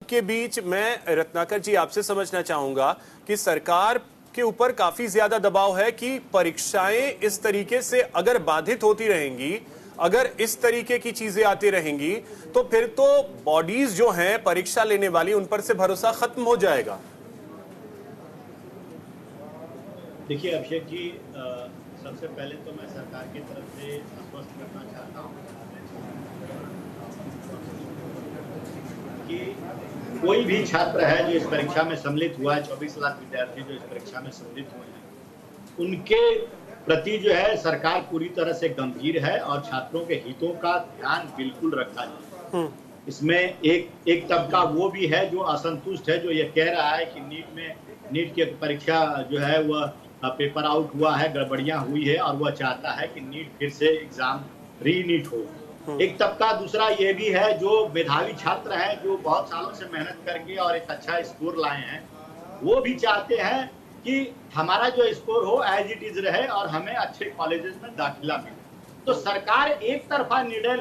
के बीच मैं रत्नाकर जी आपसे समझना चाहूंगा कि सरकार के ऊपर काफी ज्यादा दबाव है कि परीक्षाएं इस तरीके से अगर बाधित होती रहेंगी, अगर इस तरीके की चीजें आती रहेंगी तो फिर तो बॉडीज जो हैं परीक्षा लेने वाली उन पर से भरोसा खत्म हो जाएगा। देखिए अभिषेक जी, सबसे पहले तो मैं सरकार की तरफ से आश्वस्त करना चाहता हूँ कि कोई भी छात्र है जो इस परीक्षा में सम्मिलित हुआ है, 24 लाख विद्यार्थी जो इस परीक्षा में सम्मिलित हुए हैं, उनके प्रति जो है सरकार पूरी तरह से गंभीर है और छात्रों के हितों का ध्यान बिल्कुल रखा जाए। इसमें एक तबका वो भी है जो असंतुष्ट है, जो ये कह रहा है कि नीट की परीक्षा जो है वह पेपर आउट हुआ है, गड़बड़ियां हुई है और वह चाहता है कि नीट फिर से एग्जाम रीनीट हो। एक तबका दूसरा ये भी है जो मेधावी छात्र हैं, जो बहुत सालों से मेहनत करके और एक अच्छा स्कोर लाए हैं, वो भी चाहते हैं कि हमारा जो स्कोर हो एज इट इज रहे और हमें अच्छे कॉलेजेस में दाखिला मिले। तो सरकार एक तरफा निर्णय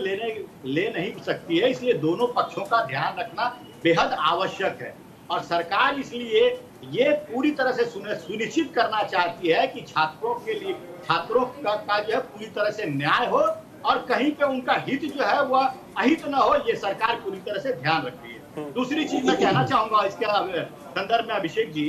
ले नहीं सकती है, इसलिए दोनों पक्षों का ध्यान रखना बेहद आवश्यक है। और सरकार इसलिए ये पूरी तरह से सुनिश्चित करना चाहती है कि छात्रों का जो है पूरी तरह से न्याय हो और कहीं पे उनका हित जो है वह अहित न हो, ये सरकार पूरी तरह से ध्यान रखती है। दूसरी चीज मैं कहना चाहूंगा इसके संदर्भ में अभिषेक जी,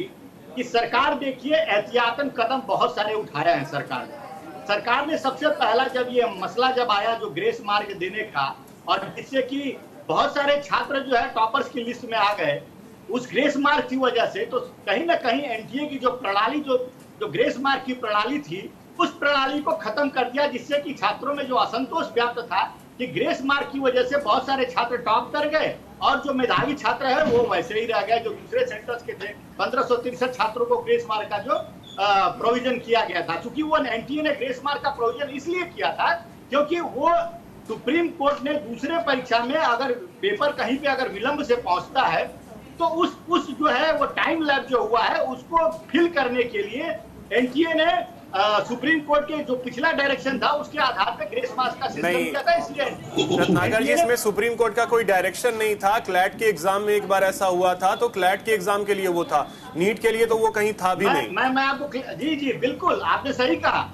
कि सरकार देखिए एहतियातन कदम बहुत सारे उठाया है सरकार ने सबसे पहला जब ये मसला जब आया जो ग्रेस मार्क देने का, और जिससे कि बहुत सारे छात्र जो है टॉपर्स की लिस्ट में आ गए उस ग्रेस मार्क की वजह से, तो कहीं ना कहीं एनटीए की जो प्रणाली जो ग्रेस मार्क की प्रणाली थी उस प्रणाली को खत्म कर दिया, जिससे कि छात्रों में जो असंतोष व्याप्त था कि ग्रेस मार्क की वजह से बहुत सारे छात्र टॉप कर गए और जो मेधावी छात्र है वो वैसे ही रह गए। जो दूसरे सेंटर्स के थे 1563 छात्रों को ग्रेस मार्क का जो प्रोविजन किया गया था, चूंकि वो एनटीए ने ग्रेस मार्क का प्रोविजन इसलिए किया था क्योंकि वो सुप्रीम कोर्ट ने दूसरे परीक्षा में अगर पेपर कहीं पे अगर विलंब से पहुंचता है तो उस जो है वो टाइम लैप जो हुआ है उसको फिल करने के लिए एनटीए ने सुप्रीम कोर्ट के जो पिछला डायरेक्शन था उसके आधार पर ग्रेस मार्क्स का सिस्टम किया था। इसलिए रत्नाकर जी, इसमें सुप्रीम कोर्ट का कोई डायरेक्शन नहीं था। क्लैट के एग्जाम में एक बार ऐसा हुआ था तो क्लैट के एग्जाम के लिए वो था, नीट के लिए तो वो कहीं था भी नहीं। मैं आपको जी बिल्कुल आपने सही कहा,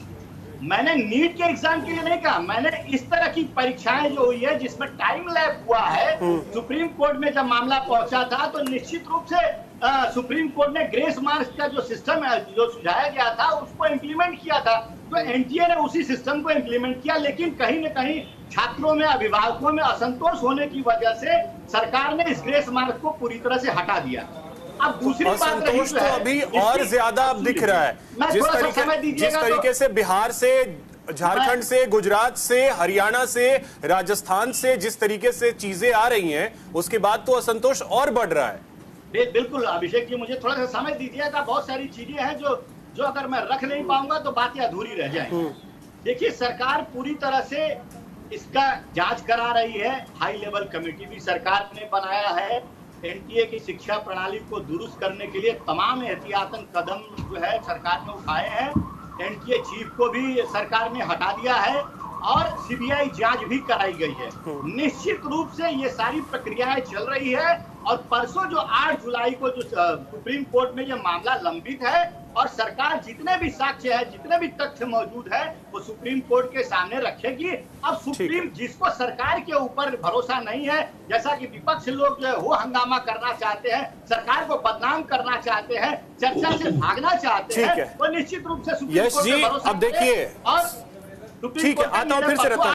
मैंने नीट के एग्जाम के लिए नहीं कहा, मैंने इस तरह की परीक्षाएं जो हुई है जिसमें टाइम लैप हुआ है, सुप्रीम कोर्ट में जब मामला पहुंचा था तो निश्चित रूप से सुप्रीम कोर्ट ने ग्रेस मार्क्स का जो सिस्टम है जो सुझाया गया था उसको इम्प्लीमेंट किया था। तो एनटीए ने उसी सिस्टम को इम्प्लीमेंट किया, लेकिन कहीं न कहीं छात्रों में अभिभावकों में असंतोष होने की वजह से सरकार ने इस ग्रेस मार्क्स को पूरी तरह से हटा दिया। अब दूसरी बात असंतोष तो अभी और ज्यादा अब दिख रहा है, जिस तरीके से बिहार से, झारखंड से, गुजरात से, हरियाणा से, राजस्थान से जिस तरीके से चीजें आ रही हैं उसके बाद तो असंतोष और बढ़ रहा है। बिल्कुल अभिषेक जी, मुझे थोड़ा सा समय दीजिएगा, बहुत सारी चीजें हैं जो अगर मैं रख नहीं पाऊंगा तो बातें अधूरी रह जाएंगी। देखिए सरकार पूरी तरह से इसका जांच करा रही है, हाई लेवल कमेटी भी सरकार ने बनाया है। एनटीए की शिक्षा प्रणाली को दुरुस्त करने के लिए तमाम एहतियातन कदम जो है सरकार ने उठाए हैं। एनटीए चीफ को भी सरकार ने हटा दिया है और सीबीआई जांच भी कराई गई है। निश्चित रूप से ये सारी प्रक्रियाएं चल रही है और परसों जो 8 जुलाई को जो सुप्रीम कोर्ट में ये मामला लंबित है और सरकार जितने भी साक्ष्य है, जितने भी तथ्य मौजूद है वो सुप्रीम कोर्ट के सामने रखेगी। अब सुप्रीम जिसको सरकार के ऊपर भरोसा नहीं है, जैसा कि विपक्ष लोग जो है वो हंगामा करना चाहते हैं, सरकार को बदनाम करना चाहते हैं, चर्चा से भागना चाहते हैं, वो निश्चित रूप से सुप्रीम कोर्ट पे भरोसा अब देखिए और ठीक है, आता हूं फिर से रत्नाकर।